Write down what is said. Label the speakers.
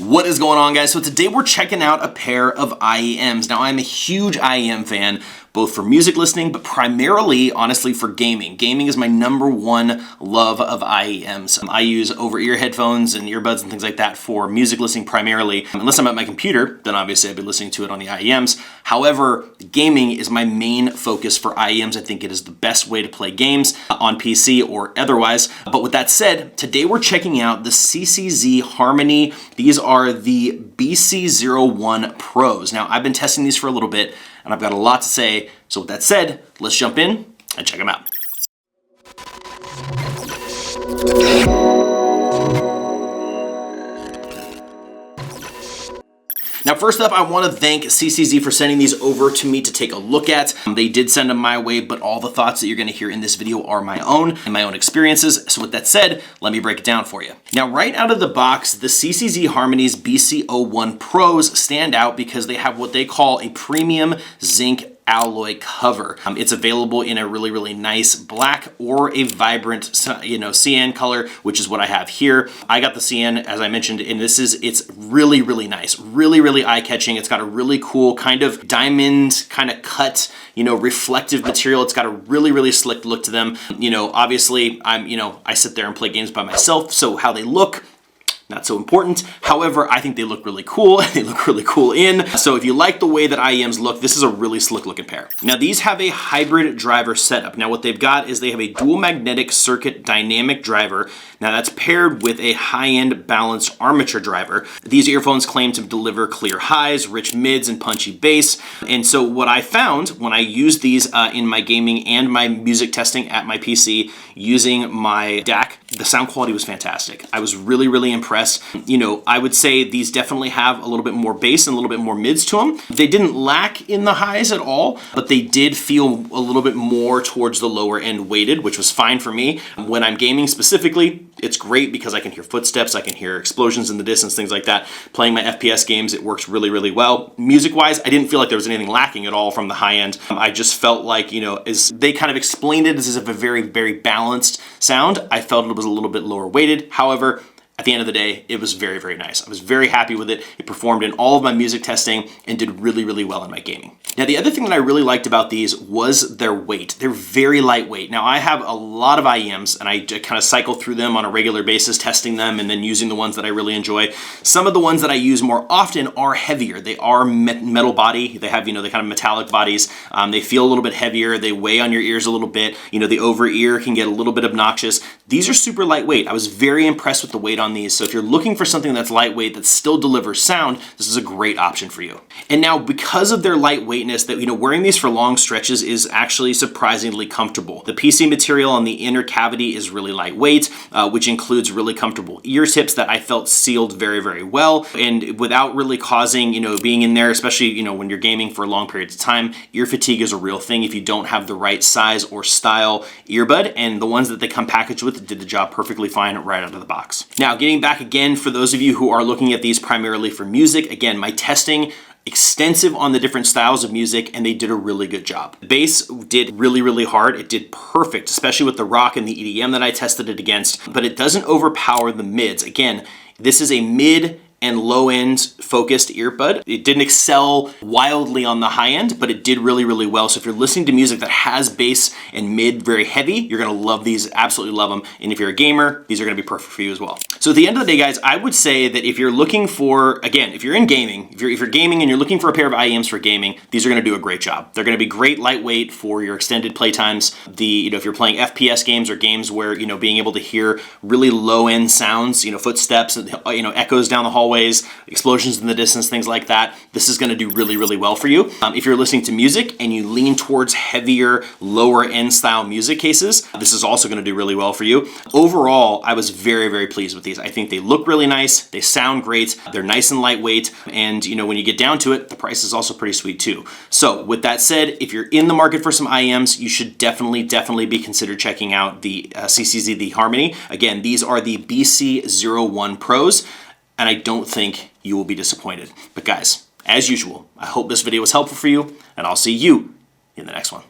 Speaker 1: What is going on, guys? So today we're checking out a pair of IEMs. Now, I'm a huge IEM fan, both for music listening, but primarily, honestly, for gaming. Gaming is my #1 love of IEMs. I use over-ear headphones and earbuds and things like that for music listening primarily. Unless I'm at my computer, then obviously I'd be listening to it on the IEMs. However, gaming is my main focus for IEMs. I think it is the best way to play games on PC or otherwise. But with that said, today we're checking out the CCZ Harmony. These are the BC01 PROs. Now, I've been testing these for a little bit, and I've got a lot to say. So with that said, let's jump in and check them out. Now, first up, I want to thank CCZ for sending these over to me to take a look at. They did send them my way, but all the thoughts that you're going to hear in this video are my own and my own experiences. So with that said, let me break it down for you. Now, right out of the box, the CCZ Harmony's BC01 PROs stand out because they have what they call a premium zinc alloy cover. It's available in a really nice black or a vibrant, cyan color, which is what I have here. I got the cyan, as I mentioned, and it's really nice, really eye-catching. It's got a really cool kind of diamond kind of cut, reflective material. It's got a really slick look to them. Obviously I sit there and play games by myself, so how they look, not so important. However, I think they look really cool. They look really cool in. So if you like the way that IEMs look, this is a really slick looking pair. Now, these have a hybrid driver setup. Now, what they've got is they have a dual magnetic circuit dynamic driver. Now, that's paired with a high-end balanced armature driver. These earphones claim to deliver clear highs, rich mids, and punchy bass. And so what I found when I used these in my gaming and my music testing at my PC using my DAC, the sound quality was fantastic. I was really impressed. I would say these definitely have a little bit more bass and a little bit more mids to them. They didn't lack in the highs at all, but they did feel a little bit more towards the lower end weighted, which was fine for me. When I'm gaming specifically, it's great because I can hear footsteps, I can hear explosions in the distance, things like that. Playing my FPS games, it works really well. Music-wise, I didn't feel like there was anything lacking at all from the high end. I just felt like, as they kind of explained it as if a very balanced sound, I felt it was a little bit lower weighted. However, at the end of the day, it was very nice. I was very happy with it. It performed in all of my music testing and did really well in my gaming. Now, the other thing that I really liked about these was their weight. They're very lightweight. Now, I have a lot of IEMs, and I kind of cycle through them on a regular basis, testing them and then using the ones that I really enjoy. Some of the ones that I use more often are heavier. They are metal body. They have, the kind of metallic bodies. They feel a little bit heavier. They weigh on your ears a little bit. The over ear can get a little bit obnoxious. These are super lightweight. I was very impressed with the weight on these. So if you're looking for something that's lightweight that still delivers sound, this is a great option for you. And now, because of their lightweightness, that wearing these for long stretches is actually surprisingly comfortable. The PC material on the inner cavity is really lightweight, which includes really comfortable ear tips that I felt sealed very well, and without really causing, being in there, especially when you're gaming for long periods of time. Ear fatigue is a real thing if you don't have the right size or style earbud, and the ones that they come packaged with did the job perfectly fine right out of the box. Now, getting back again, for those of you who are looking at these primarily for music, again, my testing extensive on the different styles of music, and they did a really good job. The bass did really hard. It did perfect, especially with the rock and the EDM that I tested it against, but it doesn't overpower the mids. Again, this is a mid and low-end focused earbud. It didn't excel wildly on the high end, but it did really well. So if you're listening to music that has bass and mid very heavy, you're gonna love these, absolutely love them. And if you're a gamer, these are gonna be perfect for you as well. So at the end of the day, guys, I would say that if you're looking for, again, if you're in gaming, if you're gaming and you're looking for a pair of IEMs for gaming, these are gonna do a great job. They're gonna be great lightweight for your extended playtimes. If you're playing FPS games or games where, being able to hear really low-end sounds, footsteps, echoes down the hallway, explosions in the distance, things like that, this is going to do really well for you. If you're listening to music and you lean towards heavier, lower end style music cases, this is also going to do really well for you. Overall, I was very pleased with these. I think they look really nice, they sound great, they're nice and lightweight, and when you get down to it, the price is also pretty sweet too. So with that said, if you're in the market for some IEMs, you should definitely be considered checking out the CCZ the Harmony. Again, these are the BC01 PROs, and I don't think you will be disappointed. But guys, as usual, I hope this video was helpful for you, and I'll see you in the next one.